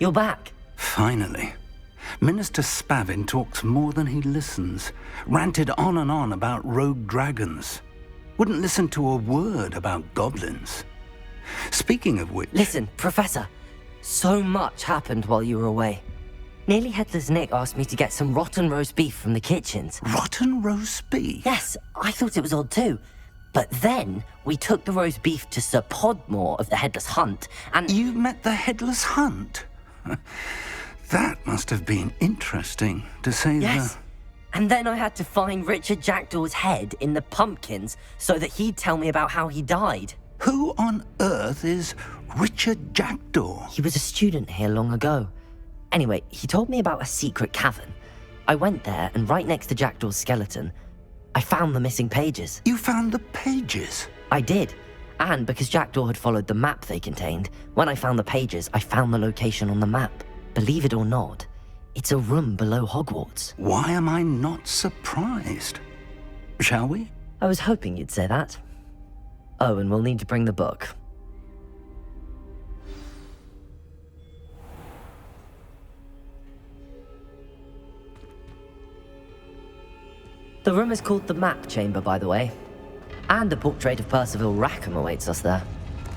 You're back. Finally. Minister Spavin talks more than he listens. Ranted on and on about rogue dragons. Wouldn't listen to a word about goblins. Speaking of which... Listen, Professor. So much happened while you were away. Nearly Headless Nick asked me to get some rotten roast beef from the kitchens. Rotten roast beef? Yes, I thought it was odd too. But then we took the roast beef to Sir Podmore of the Headless Hunt, and... You met the Headless Hunt? That must have been interesting, to say the... Yes. And then I had to find Richard Jackdaw's head in the pumpkins so that he'd tell me about how he died. Who on earth is Richard Jackdaw? He was a student here long ago. Anyway, he told me about a secret cavern. I went there, and right next to Jackdaw's skeleton, I found the missing pages. You found the pages? I did. And because Jackdaw had followed the map they contained, when I found the pages, I found the location on the map. Believe it or not, it's a room below Hogwarts. Why am I not surprised? Shall we? I was hoping you'd say that. Oh, and we'll need to bring the book. The room is called the Map Chamber, by the way. And a portrait of Percival Rackham awaits us there.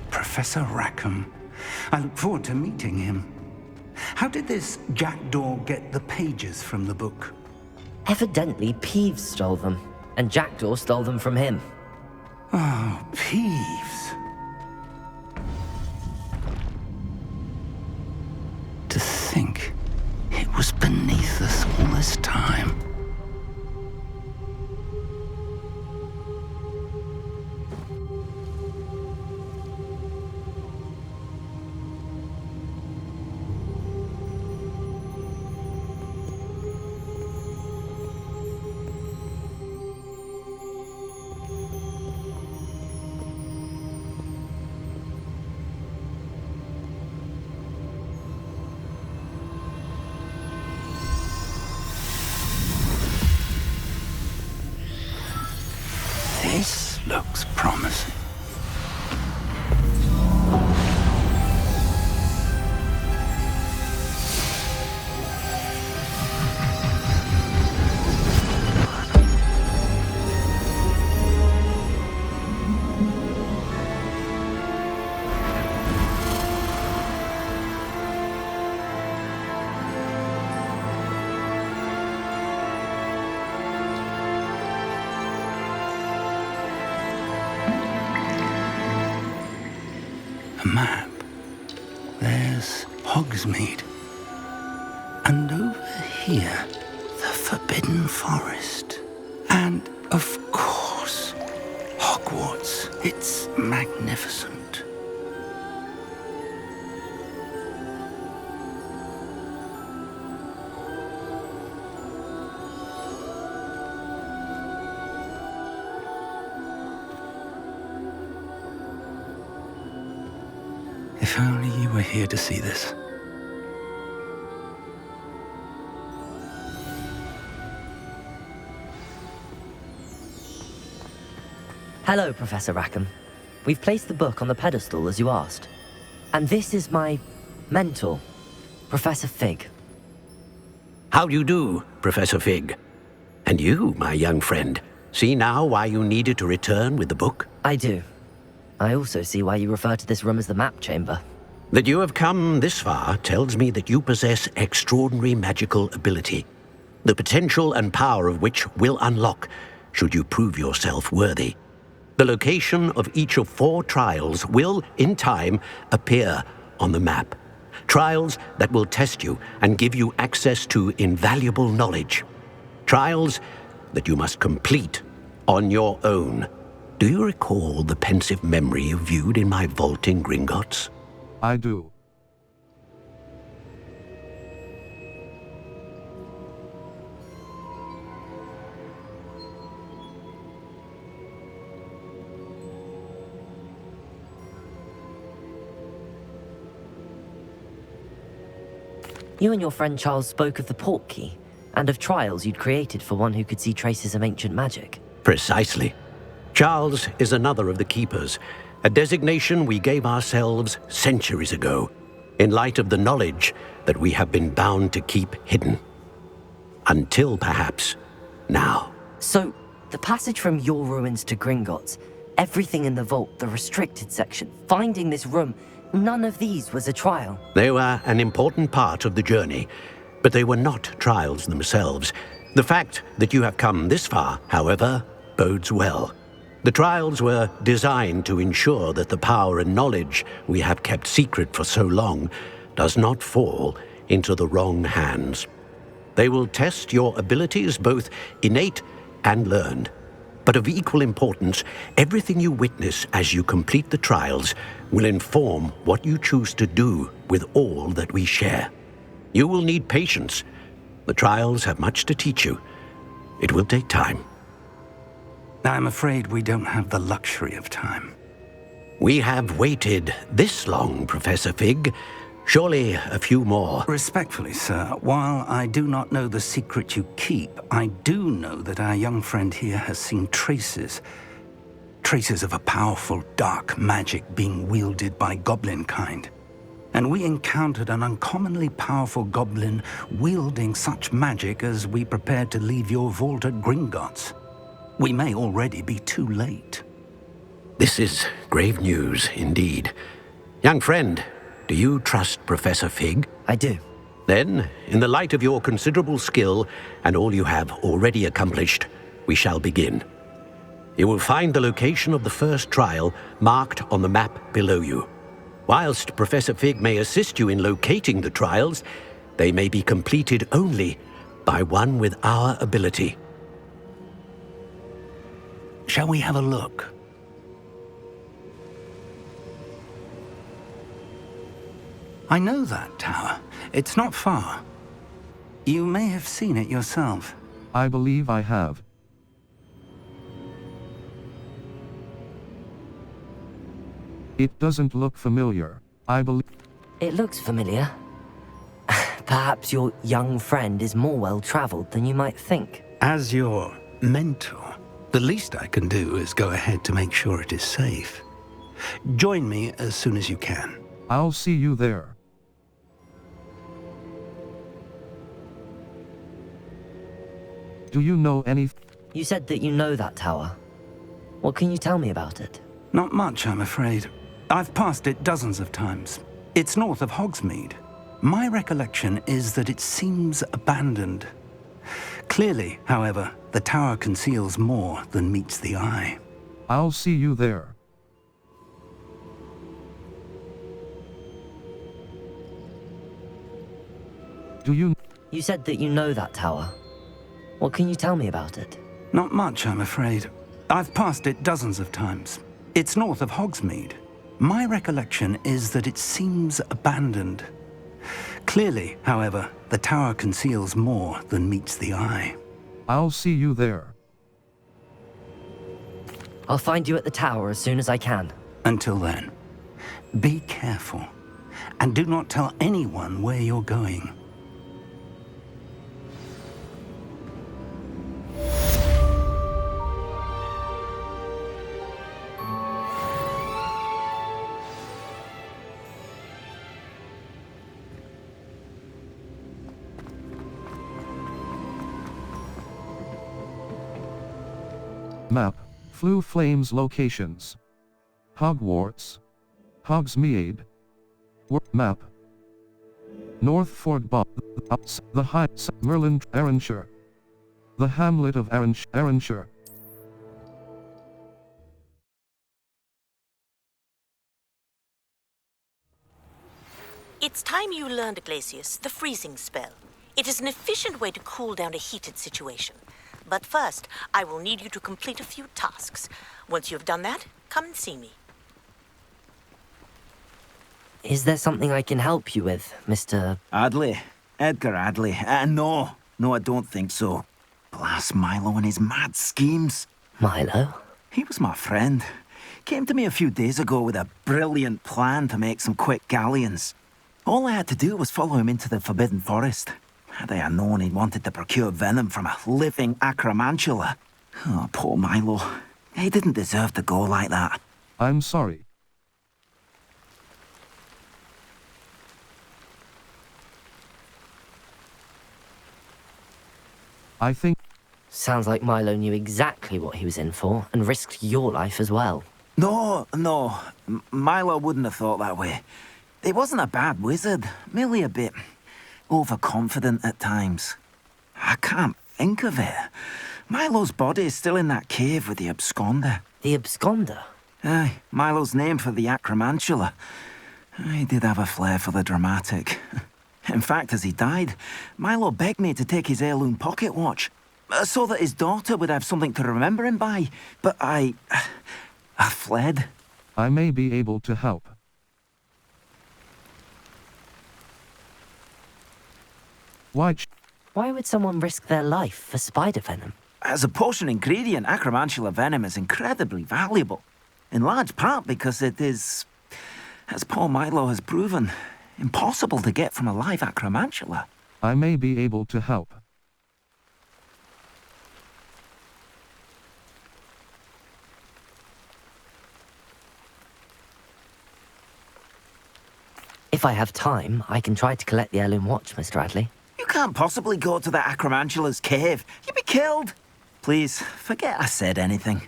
Professor Rackham. I look forward to meeting him. How did this Jackdaw get the pages from the book? Evidently, Peeves stole them, and Jackdaw stole them from him. Oh, Peeves. To think it was beneath us all this time. This looks promising. A map. There's Hogsmeade. And over here, the Forbidden Forest. And, of course, Hogwarts. It's magnificent. If only you were here to see this. Hello, Professor Rackham. We've placed the book on the pedestal as you asked. And this is my mentor, Professor Fig. How do you do, Professor Fig? And you, my young friend, see now why you needed to return with the book? I do. I also see why you refer to this room as the Map Chamber. That you have come this far tells me that you possess extraordinary magical ability, the potential and power of which will unlock should you prove yourself worthy. The location of each of 4 trials will, in time, appear on the map. Trials that will test you and give you access to invaluable knowledge. Trials that you must complete on your own. Do you recall the pensive memory you viewed in my vault in Gringotts? I do. You and your friend Charles spoke of the Portkey, and of trials you'd created for one who could see traces of ancient magic. Precisely. Charles is another of the Keepers, a designation we gave ourselves centuries ago, in light of the knowledge that we have been bound to keep hidden. Until perhaps now. So, the passage from your ruins to Gringotts, everything in the vault, the restricted section, finding this room, none of these was a trial. They were an important part of the journey, but they were not trials themselves. The fact that you have come this far, however, bodes well. The trials were designed to ensure that the power and knowledge we have kept secret for so long does not fall into the wrong hands. They will test your abilities, both innate and learned. But of equal importance, everything you witness as you complete the trials will inform what you choose to do with all that we share. You will need patience. The trials have much to teach you. It will take time. I'm afraid we don't have the luxury of time. We have waited this long, Professor Fig. Surely a few more. Respectfully, sir, while I do not know the secret you keep, I do know that our young friend here has seen traces of a powerful dark magic being wielded by goblin kind. And we encountered an uncommonly powerful goblin wielding such magic as we prepared to leave your vault at Gringotts. We may already be too late. This is grave news indeed. Young friend, do you trust Professor Fig? I do. Then, in the light of your considerable skill and all you have already accomplished, we shall begin. You will find the location of the first trial marked on the map below you. Whilst Professor Fig may assist you in locating the trials, they may be completed only by one with our ability. Shall we have a look? I know that tower. It's not far. You may have seen it yourself. I believe I have. It doesn't look familiar. I believe... It looks familiar. Perhaps your young friend is more well-traveled than you might think. As your mentor, the least I can do is go ahead to make sure it is safe. Join me as soon as you can. I'll see you there. Do you know any... You said that you know that tower. What can you tell me about it? Not much, I'm afraid. I've passed it dozens of times. It's north of Hogsmeade. My recollection is that it seems abandoned. Clearly, however, the tower conceals more than meets the eye. I'll see you there. Do you... You said that you know that tower. What can you tell me about it? Not much, I'm afraid. I've passed it dozens of times. It's north of Hogsmeade. My recollection is that it seems abandoned. Clearly, however, the tower conceals more than meets the eye. I'll see you there. I'll find you at the tower as soon as I can. Until then, be careful, and do not tell anyone where you're going. Map. Flue Flames locations. Hogwarts. Hogsmeade. Map. North Fort Bob. The Heights. Merlin. Arranshire. The hamlet of Arranshire. It's time you learned, Glacius, the freezing spell. It is an efficient way to cool down a heated situation. But first, I will need you to complete a few tasks. Once you've done that, come and see me. Is there something I can help you with, Mr... Adley. Edgar Adley. No, I don't think so. Blast Milo and his mad schemes. Milo? He was my friend. Came to me a few days ago with a brilliant plan to make some quick galleons. All I had to do was follow him into the Forbidden Forest. Had I known he wanted to procure venom from a living acromantula. Oh, poor Milo. He didn't deserve to go like that. I'm sorry. I think Sounds like Milo knew exactly what he was in for and risked your life as well. No, no. Milo wouldn't have thought that way. He wasn't a bad wizard, merely a bit overconfident at times. I can't think of it. Milo's body is still in that cave with the absconder. The absconder? Aye, Milo's name for the acromantula. He did have a flair for the dramatic. In fact, as he died, Milo begged me to take his heirloom pocket watch, so that his daughter would have something to remember him by. But I fled. I may be able to help. Why would someone risk their life for spider venom? As a potion ingredient, acromantula venom is incredibly valuable. In large part because it is, as Paul Milo has proven, impossible to get from a live acromantula. I may be able to help. If I have time, I can try to collect the heirloom watch, Mr. Radley. You can't possibly go to the acromantula's cave. You'd be killed. Please, forget I said anything.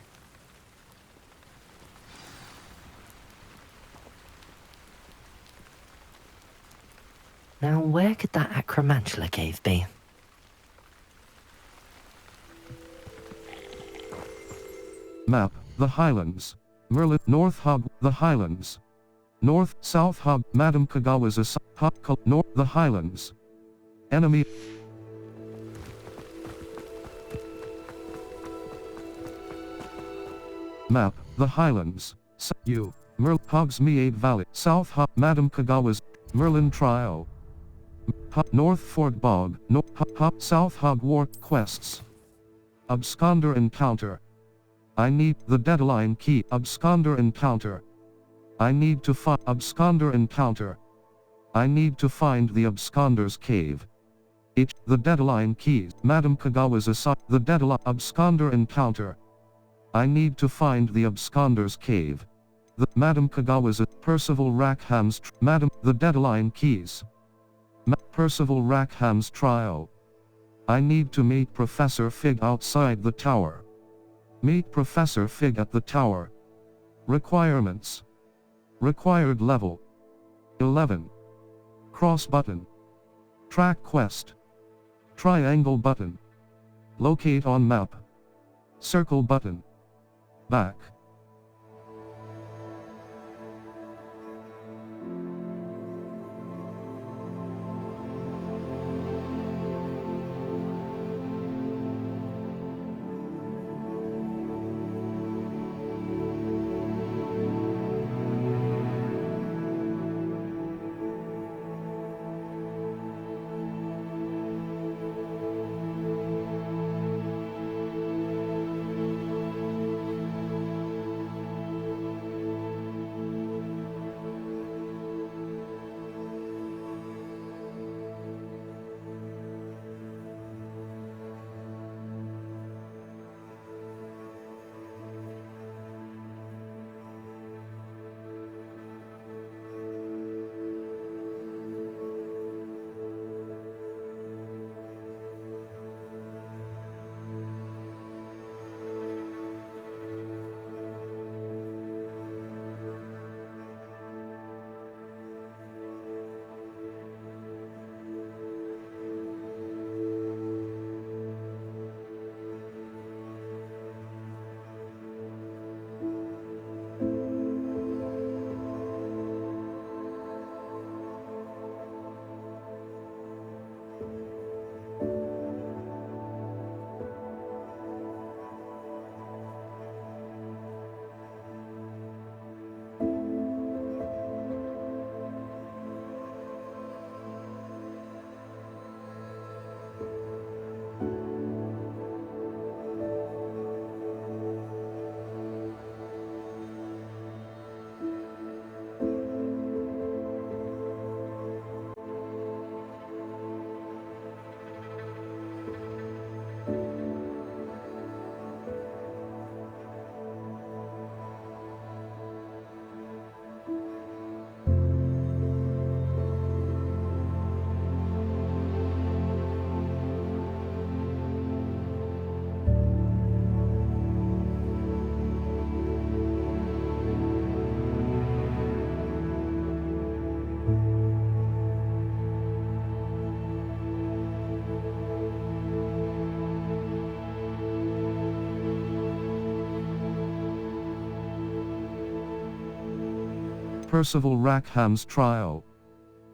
Now, where could that acromantula cave be? Map, the Highlands. Merlin, North Hub, the Highlands. North, South Hub, Madame Kagawa's North, the Highlands. Enemy. Map, the Highlands. Hogsmeade Valley. South Hub, Madame Kagawa's. Merlin Trial. North Fort Bog. South Hogwarts Quests. Absconder Encounter. I need the deadline key. Absconder Encounter. I need to find Absconder Encounter. I need to find the Absconder's cave. The deadline keys. Madame Kagawa's the deadline Absconder Encounter. I need to find the Absconder's cave. The Madame Kagawa's Percival Rackham's Madame the deadline keys. Percival Rackham's trial. I need to meet Professor Fig outside the tower. Meet Professor Fig at the tower. Requirements. Required level 11. Cross button. Track quest. Triangle button. Locate on map. Circle button. Back. Percival Rackham's trial.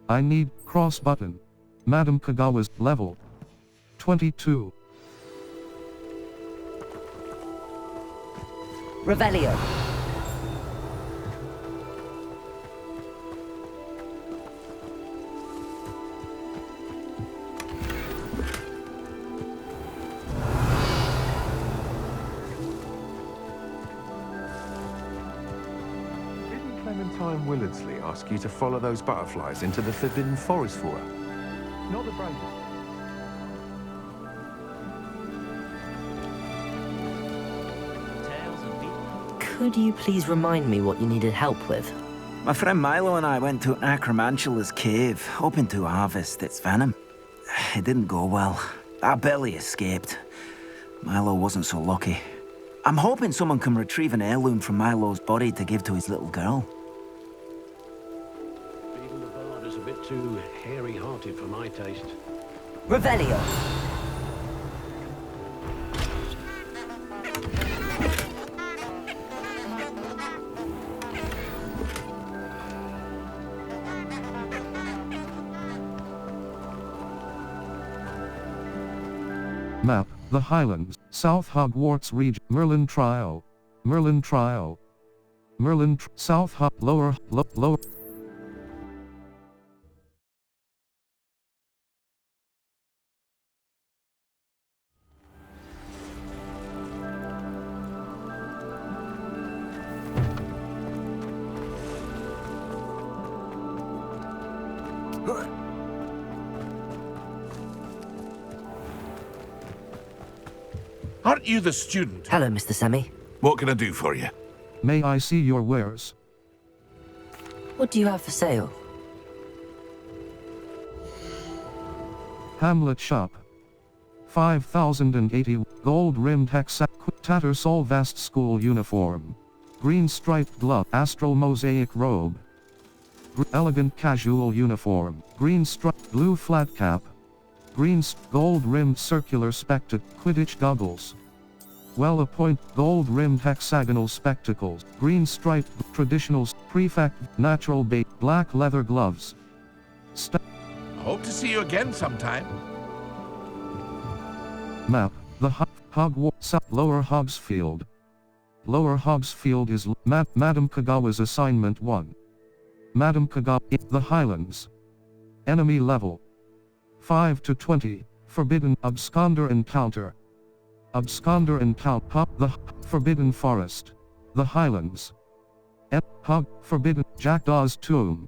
I need cross button. Madame Kagawa's level 22. Revelio. Didn't Clementine Willardsley ask you to follow those butterflies into the Forbidden Forest for her? Not the bravest. Could you please remind me what you needed help with? My friend Milo and I went to Acromantula's cave, hoping to harvest its venom. It didn't go well. Our belly escaped. Milo wasn't so lucky. I'm hoping someone can retrieve an heirloom from Milo's body to give to his little girl. Even the bard is a bit too hairy-hearted for my taste. Revelio. Map, the Highlands, South Hogwarts region, Merlin Trial. Merlin Trial. South lower. Aren't you the student? Hello, Mr. Semi. What can I do for you? May I see your wares? What do you have for sale? Hamlet Shop. 5,080 gold-rimmed Tattersall vest school uniform. Green striped glove, astral mosaic robe. Elegant casual uniform, green striped blue flat cap. Green gold-rimmed circular Quidditch goggles. Well-appointed gold-rimmed hexagonal spectacles, green striped traditional prefect natural bait, black leather gloves. I hope to see you again sometime. Map, the Hogwarts, Lower Hogsfield. Lower Hogsfield is Madame Kagawa's assignment 1. Madame Kagawa, the Highlands. Enemy level 5 to 20, Forbidden Absconder Encounter. Absconder Encounter, the Forbidden Forest. The Highlands. Forbidden, Jackdaw's Tomb.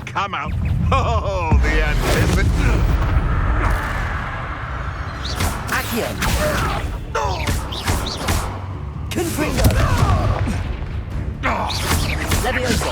Come out. Oh, the anticipation. Accio. Confringo. Levioso.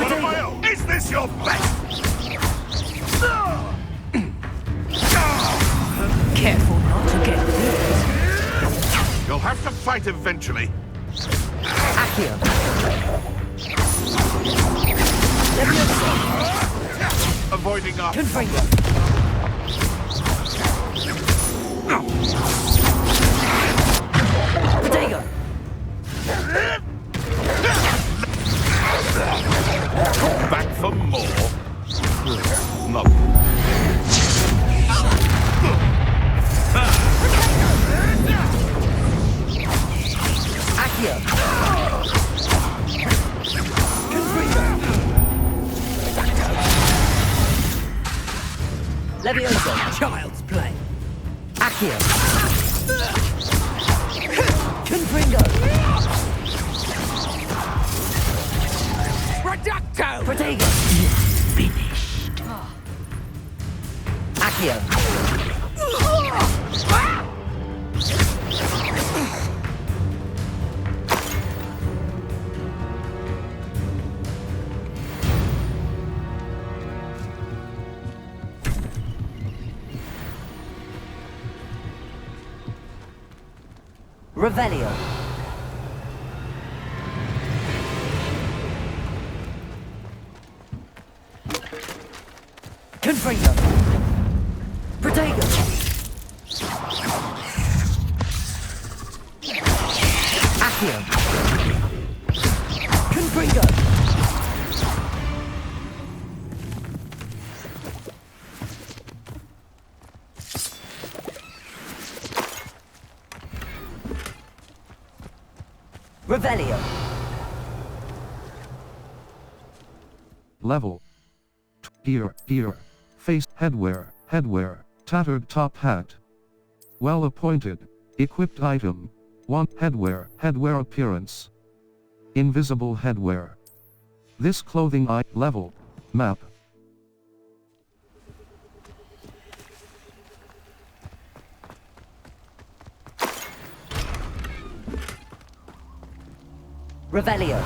What am I on? Is this your best? Careful not to get bit. You'll have to fight eventually. Accio. Levioso. Avoiding our... Confringo. Protego. Levioso! Child's play. Accio! Confringo! Reducto! Protego! Finished. Accio! Revelio. Confringo. Protego. Accio. Confringo. Revelio. Level. Gear. Face, headwear, tattered top hat. Well appointed, equipped item. 1. Headwear appearance. Invisible headwear. This clothing level. Map. Revelio.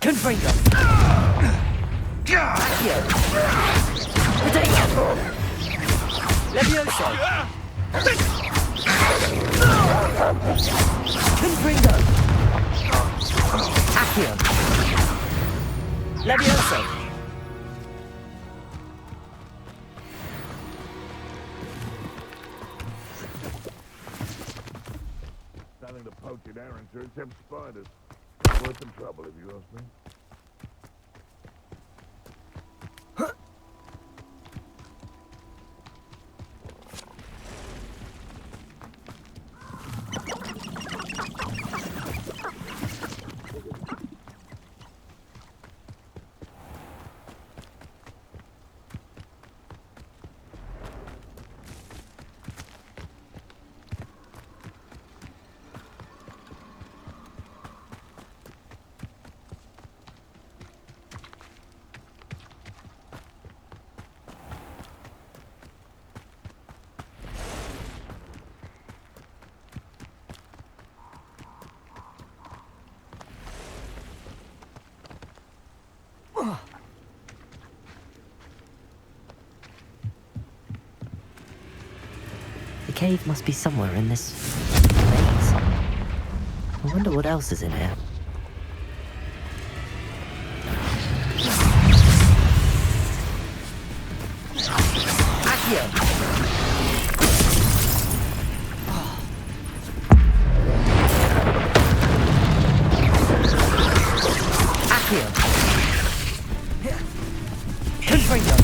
Confringo. Accio. Protego. Levioso. Confringo. Accio. Levioso. Nothing to poach at Arrington except spiders. Worth the trouble, if you ask me. The cave must be somewhere in this maze. I wonder what else is in here. Accio! Accio! Confringo!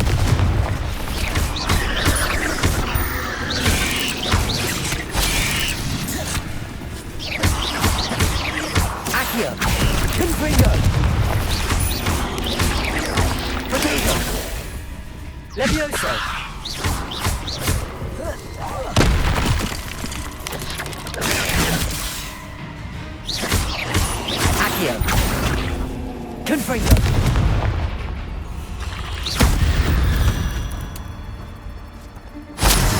Accio! Confringo! Protego! Levioso! Accio! Confringo!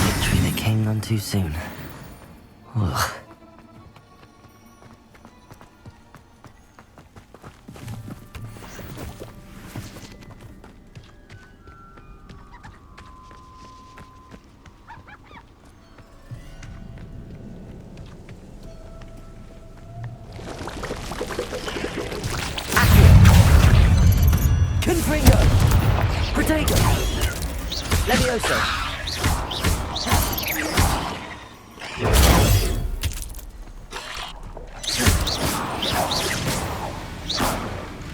Victory that came none too soon. Ugh. Levioso!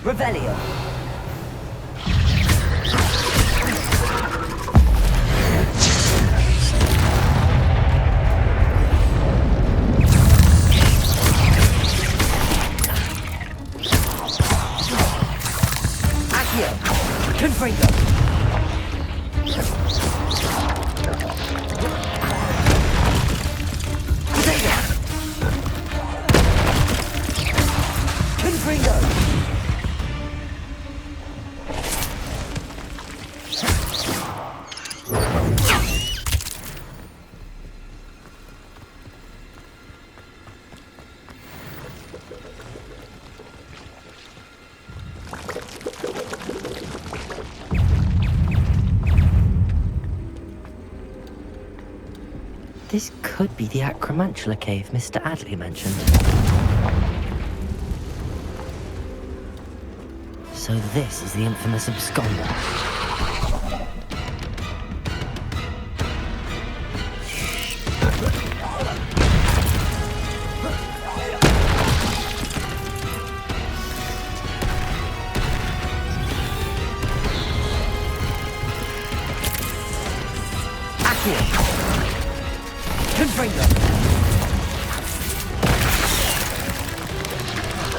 Revelio! Accio! Confringo! Confringo! This could be the Acromantula cave Mr. Adley mentioned. So this is the infamous absconder. Accio! Confringo!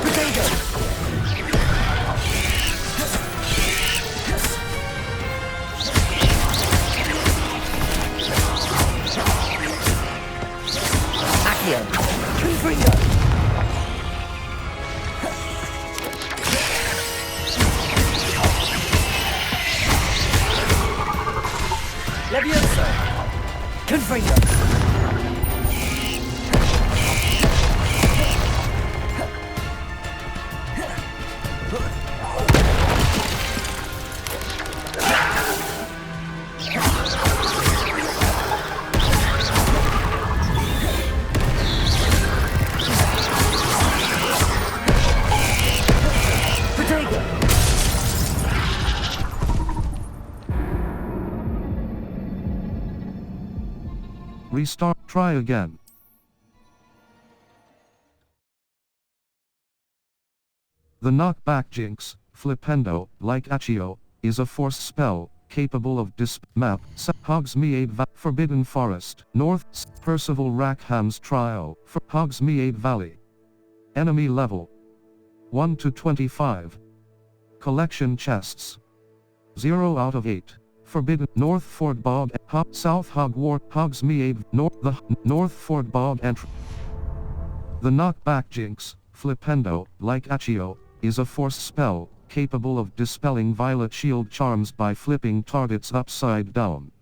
Potato! Accio! Confringo! Levioso! Confringo! Restart. Try again. The knockback jinx, Flipendo, like Accio, is a force spell, capable of map, Hogsmeade Forbidden Forest, North, Percival Rackham's Trial, for Hogsmeade Valley. Enemy level 1 to 25. Collection chests 0 out of 8. Forbidden North Ford Bog, South Hogwarts, Hogsmeade, North Ford Bog entry. The knockback jinx, Flipendo, like Accio, is a force spell, capable of dispelling violet shield charms by flipping targets upside down.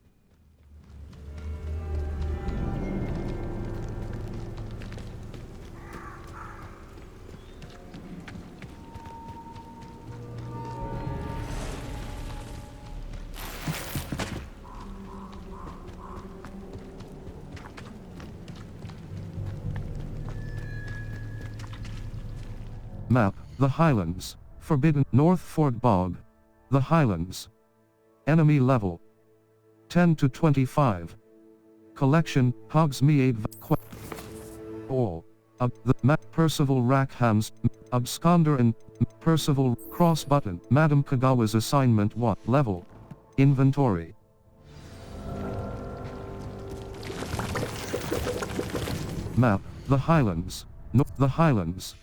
Map, the Highlands, Forbidden North Ford Bog, the Highlands. Enemy level 10 to 25. Collection, Hogsmeade All. The map Percival Rackham's, Absconder and Percival Cross Button, Madame Kagawa's assignment 1. Level. Inventory. Map, the Highlands. No, the Highlands.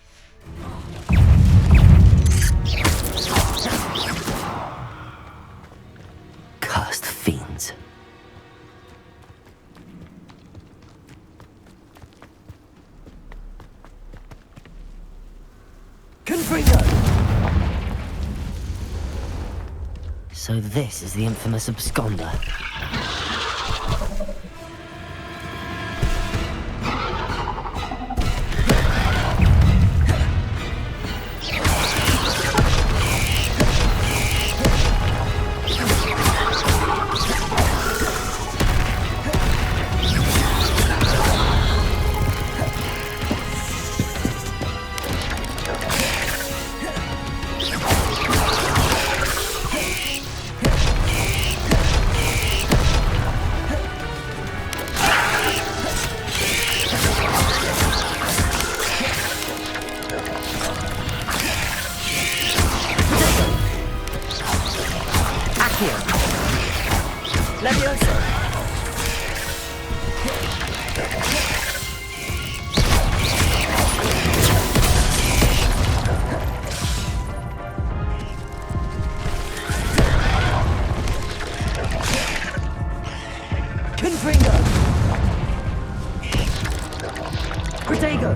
Cursed fiends. Confringo! So this is the infamous absconder. Levioso! Confringo! Protego!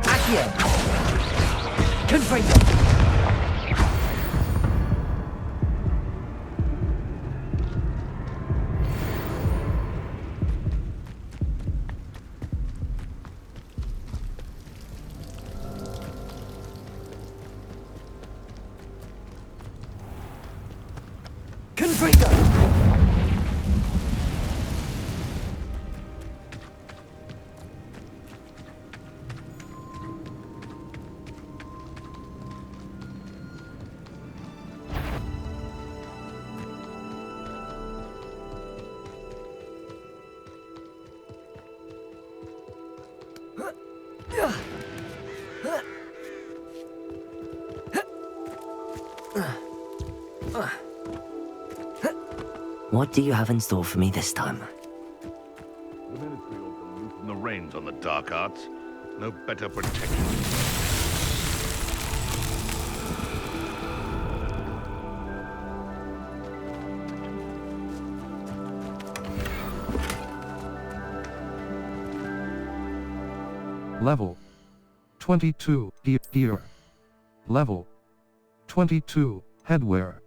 Accio! Confringo! Confringo! What do you have in store for me this time? The Ministry ought to loosen the reins on the dark arts. No better protection. Level 22 gear. Level 22 headwear.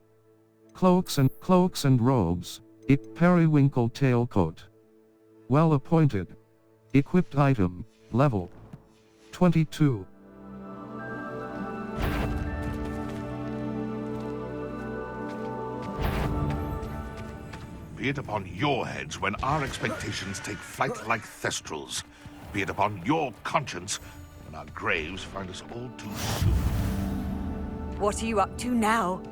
Cloaks and robes. Periwinkle tailcoat. Well appointed. Equipped item. Level 22. Be it upon your heads when our expectations take flight like thestrals. Be it upon your conscience when our graves find us all too soon. What are you up to now?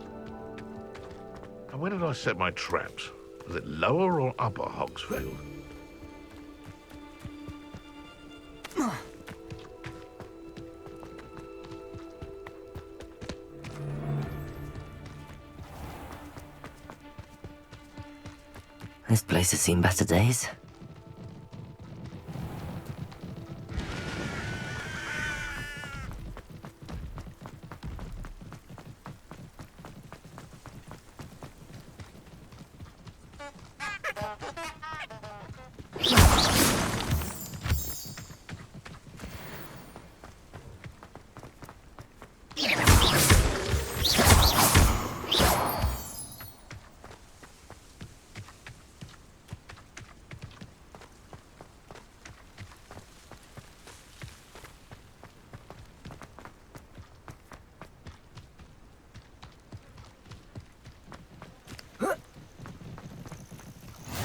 And where did I set my traps? Was it lower or upper Hogsfield? This place has seen better days.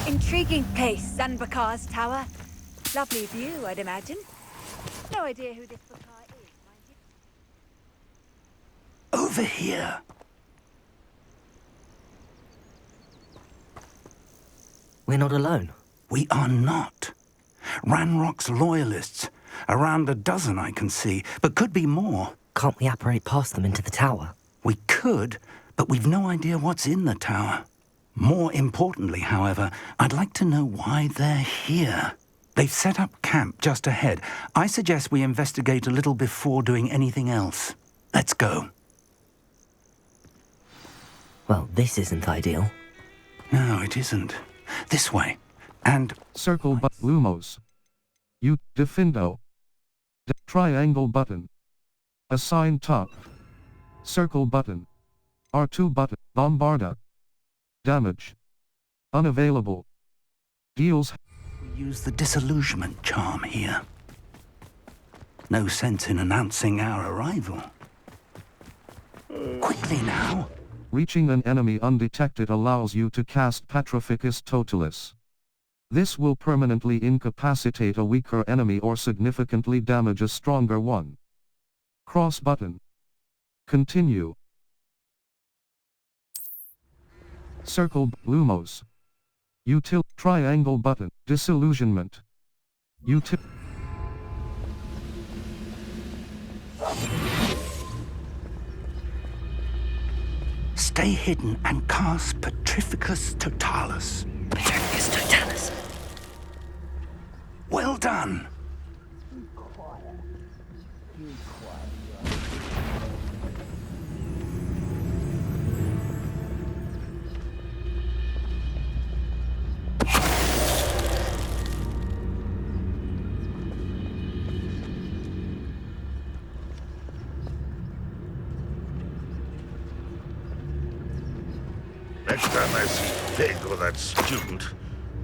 Intriguing place, Zanbakar's tower. Lovely view, I'd imagine. No idea who this Bakar is, mind you. Over here. We're not alone. We are not. Ranrock's loyalists. Around a dozen I can see, but could be more. Can't we apparate past them into the tower? We could, but we've no idea what's in the tower. More importantly, however, I'd like to know why they're here. They've set up camp just ahead. I suggest we investigate a little before doing anything else. Let's go. Well, this isn't ideal. No, it isn't. This way. And... Circle but Lumos. You defindo. Triangle button. Assign top. Circle button. R2 button. Bombarda. Damage. Unavailable. Deals. we use the disillusionment charm here. No sense in announcing our arrival. Quickly now. Reaching an enemy undetected allows you to cast Petrificus Totalis. This will permanently incapacitate a weaker enemy or significantly damage a stronger one. Cross button. Continue. Circle Lumos. Triangle button. Disillusionment. Stay hidden and cast Petrificus Totalis. Petrificus Totalis. Well done. Next time I see Pig or that student,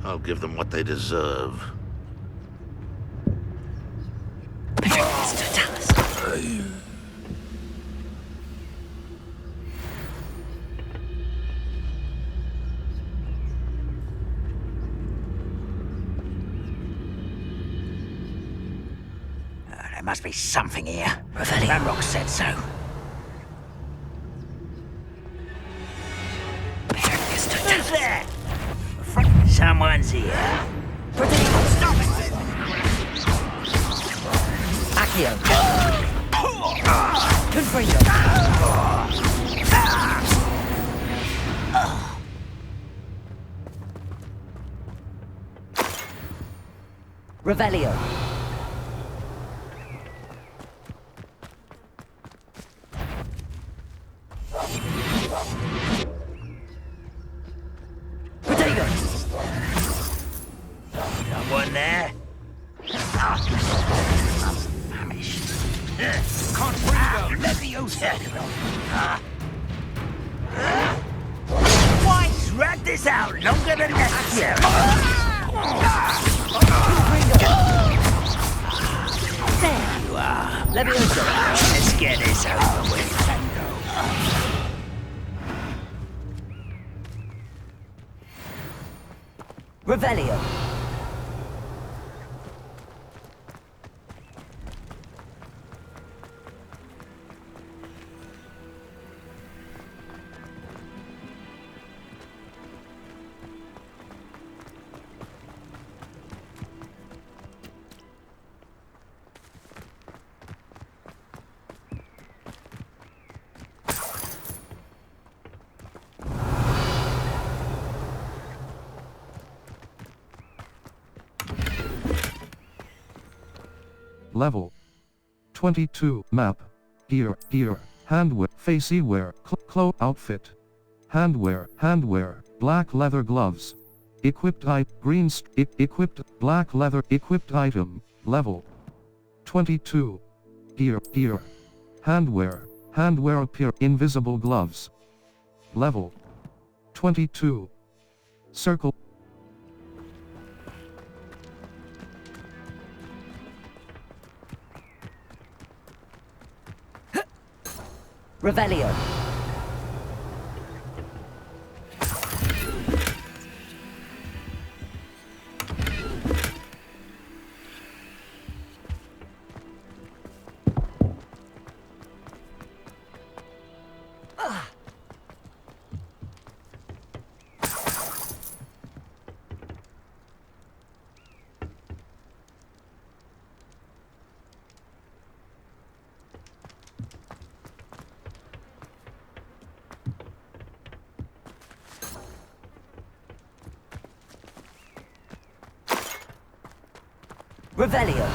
I'll give them what they deserve. Petrificus Totalis. There must be something here. Revelio. Ranrock said so. Petrificus Totalis. Who's there? Someone's here. Stop it! Accio. Confringo. Revelio. Protego. Someone there? Why's rat this out longer than necessary? There you are. Levioso. Let's get this over with. Revelio. Level 22. Map. Gear. Handwear. Faceywear. Outfit. Handwear. Black leather gloves. Equipped equipped black leather equipped item. Level 22. Gear. Handwear appear invisible gloves. Level 22. Circle. Revelio. Revelio.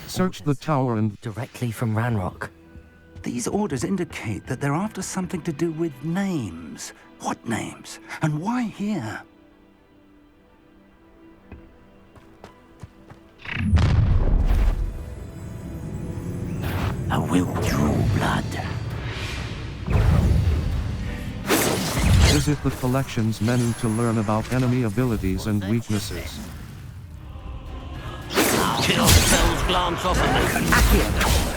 Search the tower and Directly from Ranrock. These orders indicate that they're after something to do with names. What names? And why here? I will draw blood. visit the collections menu to learn about enemy abilities and weaknesses. Kill spells glance off of me.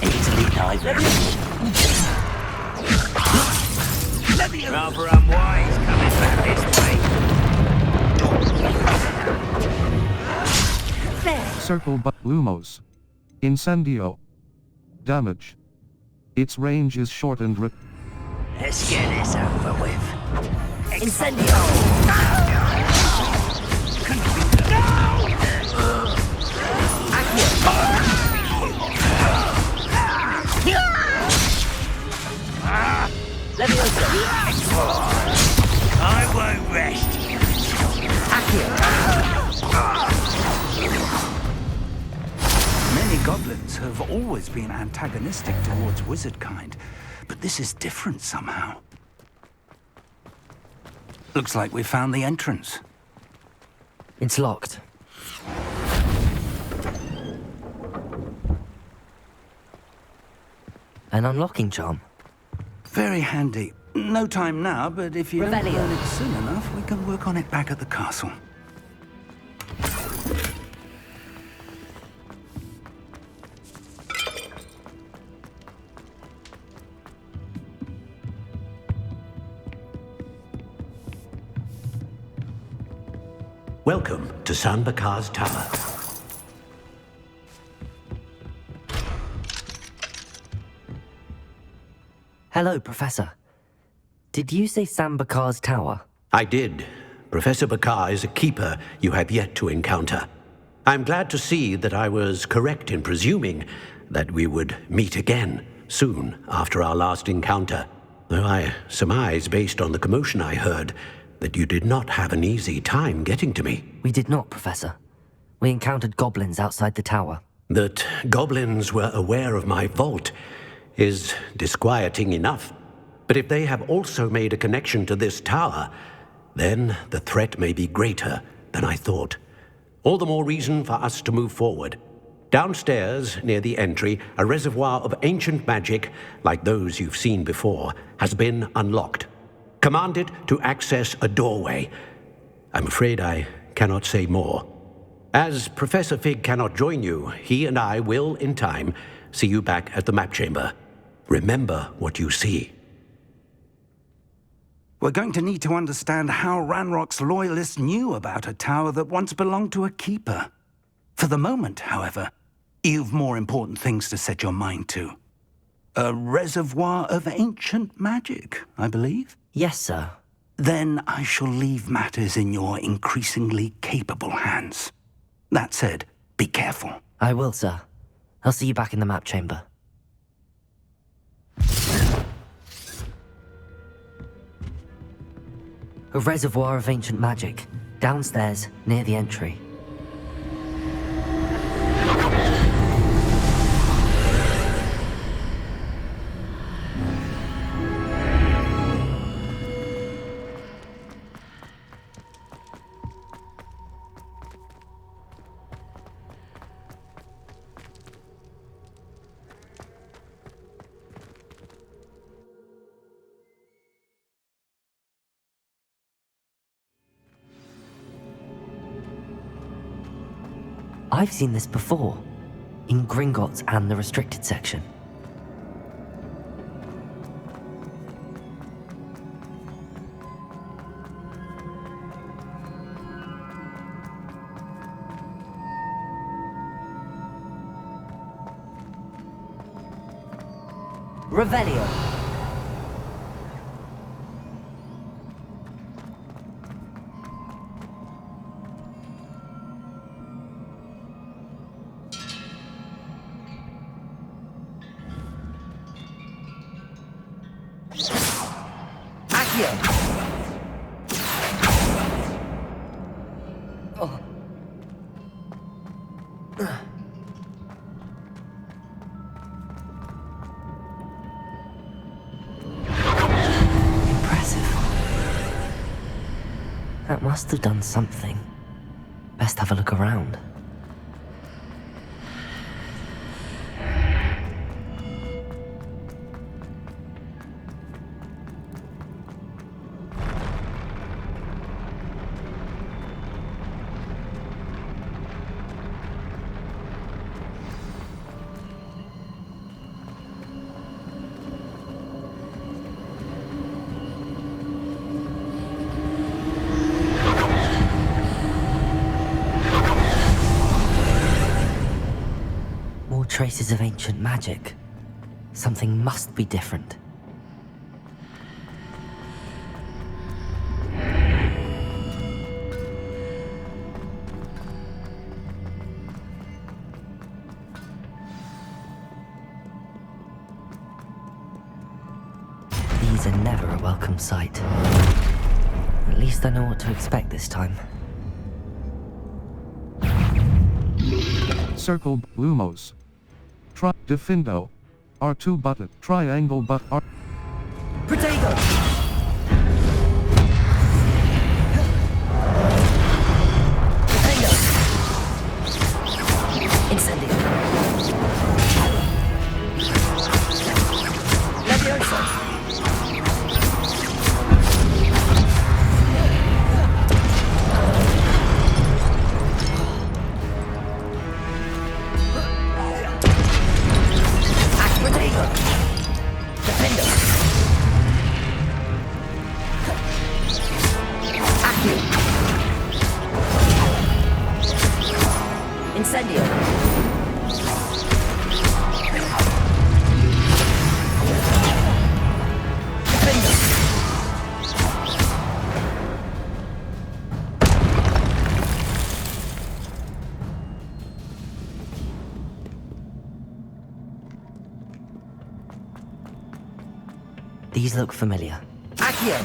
Easily neither. Rather unwise coming back this way. There. Circle but Lumos. Incendio. Damage. Its range is short and Let's get this over with. Incendio! humans have always been antagonistic towards wizard kind, but this is different somehow. Looks like we found the entrance. It's locked. An unlocking charm. Very handy. No time now, but if you don't Revelio. learn it soon enough, we can work on it back at the castle. Welcome to San Bakar's Tower. Hello, Professor. Did you say Sam Bakar's tower? I did. Professor Bakar is a keeper you have yet to encounter. I'm glad to see that I was correct in presuming that we would meet again soon after our last encounter, though I surmise, based on the commotion I heard, that you did not have an easy time getting to me. We did not, Professor. We encountered goblins outside the tower. That goblins were aware of my vault is disquieting enough. But if they have also made a connection to this tower, then the threat may be greater than I thought. All the more reason for us to move forward. Downstairs, near the entry, a reservoir of ancient magic, like those you've seen before, has been unlocked. Command it to access a doorway. I'm afraid I cannot say more. As Professor Fig cannot join you, he and I will, in time, see you back at the map chamber. Remember what you see. We're going to need to understand how Ranrock's loyalists knew about a tower that once belonged to a keeper. For the moment, however, you've more important things to set your mind to. A reservoir of ancient magic, I believe? Yes, sir. Then I shall leave matters in your increasingly capable hands. That said, be careful. I will, sir. I'll see you back in the map chamber. A reservoir of ancient magic, downstairs, near the entry. I've seen this before, in Gringotts and the restricted section. Revelio. That must have done something. Best have a look around. Traces of ancient magic. Something must be different. These are never a welcome sight. At least I know what to expect this time. Circled Lumos. Defindo. R2 button. Triangle but R. Protego! Defendo! Incendio! Levioso! Protego! Defendo! Accio! Incendio! Defendo! These look familiar. Accio!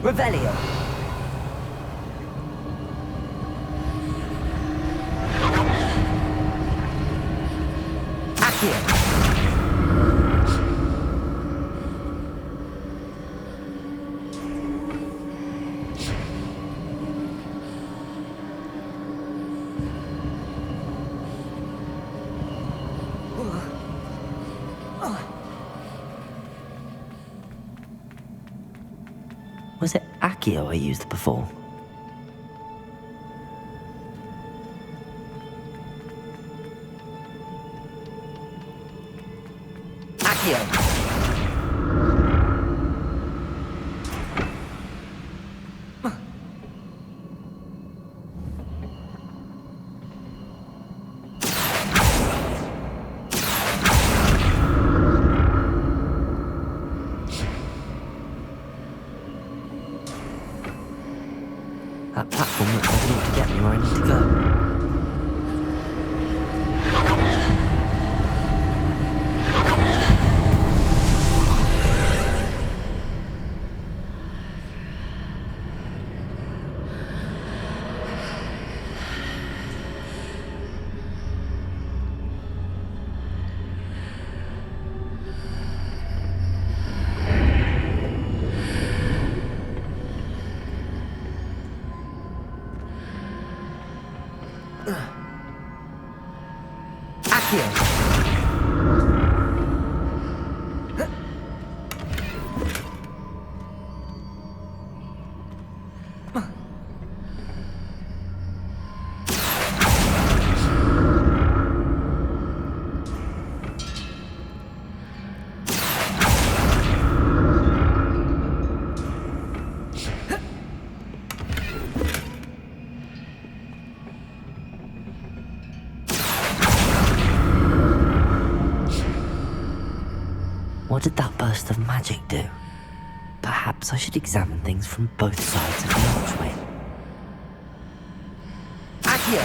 Revelio! Accio! Was it Accio I used before? Accio! That platform looks like it ought to get me where I need to go. Accio! What did that burst of magic do? Perhaps I should examine things from both sides of the archway. Accio!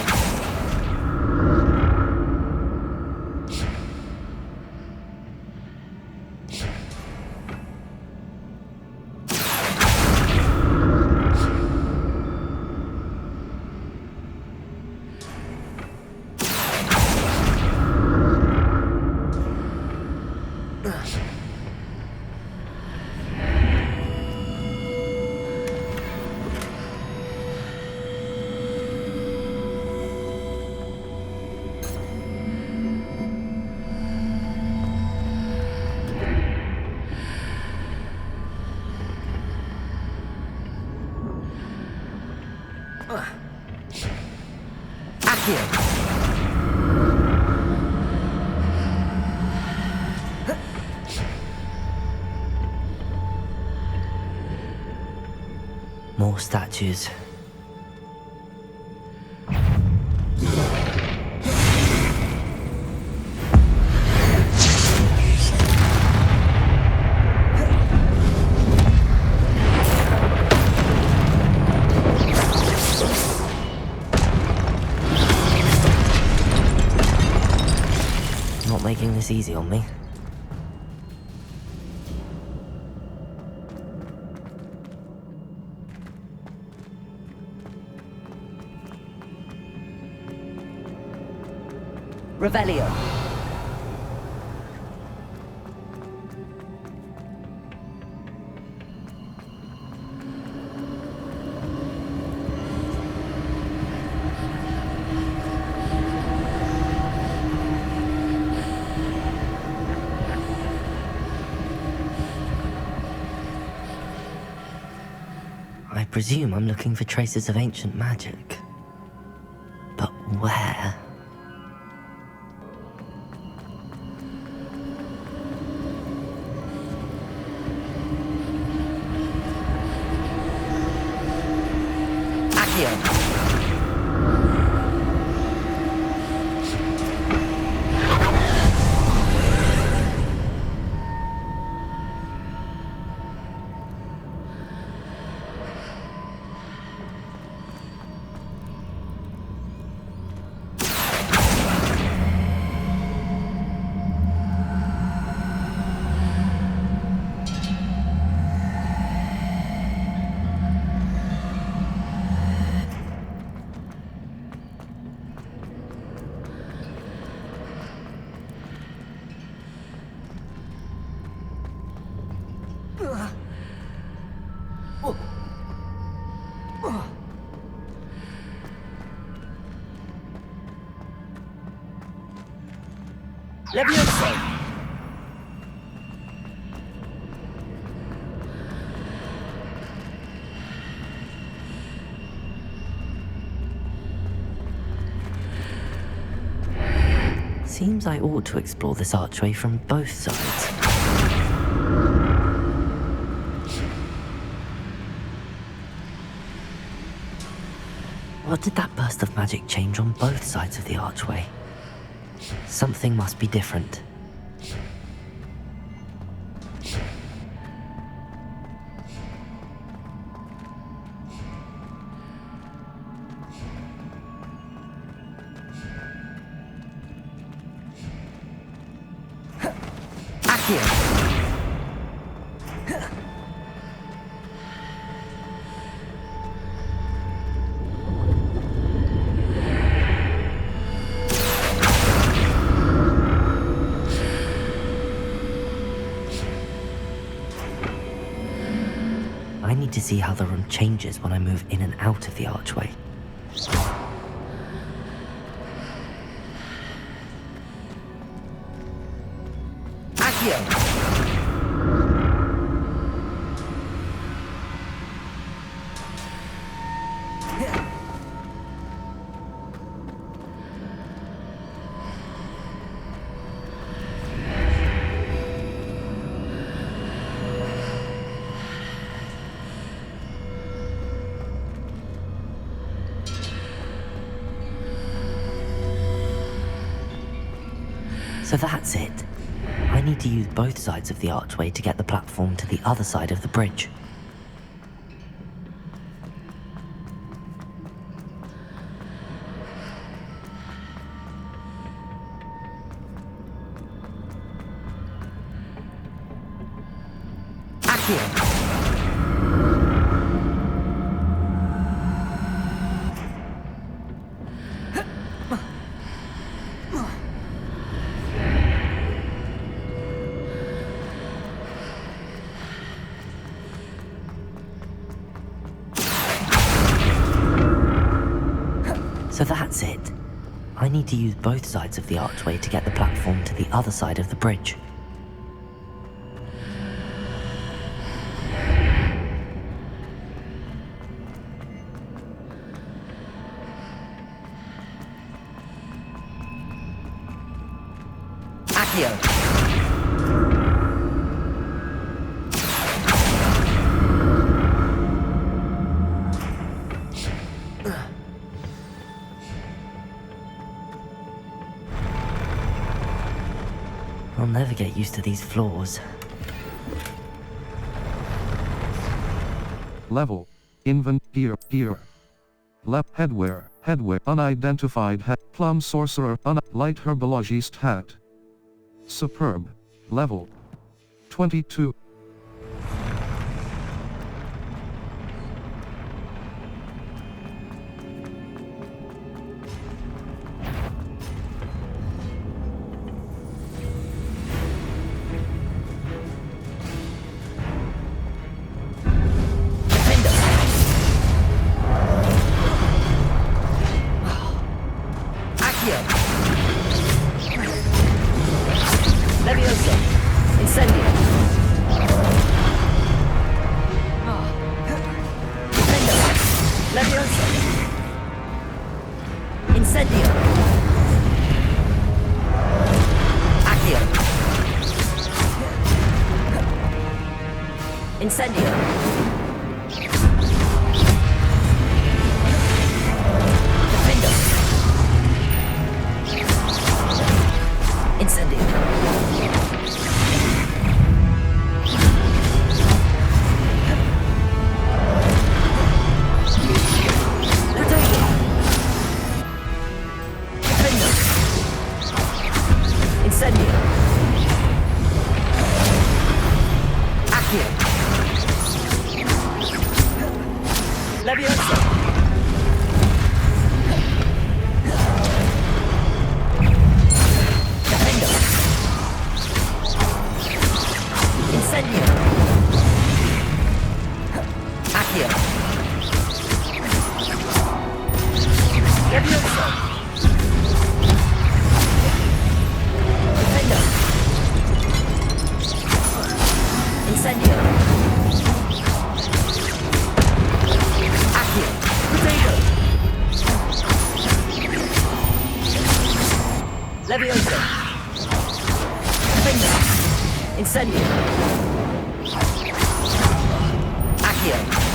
Accio! More statues. taking this easy on me. Revelio. I presume I'm looking for traces of ancient magic. But where? Accio! Levioso! Seems I ought to explore this archway from both sides. What did that burst of magic change on both sides of the archway? Something must be different. Accio! I need to see how the room changes when I move in and out of the archway. Accio! So that's it. I need to use both sides of the archway to get the platform to the other side of the bridge. Accio! So that's it. I need to use both sides of the archway to get the platform to the other side of the bridge. Accio! I'll never get used to these floors. Level. Gear. Headwear. Unidentified hat. Plum sorcerer. Light herbologist hat. Superb. Level 22. Leviosa! Incendio! Defendo! Leviosa! Incendio! Accio! Incendio! Defendo! Incendio! Incendio! Accio! Leviosa! Defendo! Incendio! Accio! Leviosa! Defendo! Incendio! Accio! Potato! Leviosa! Defendo! Incendio! Accio!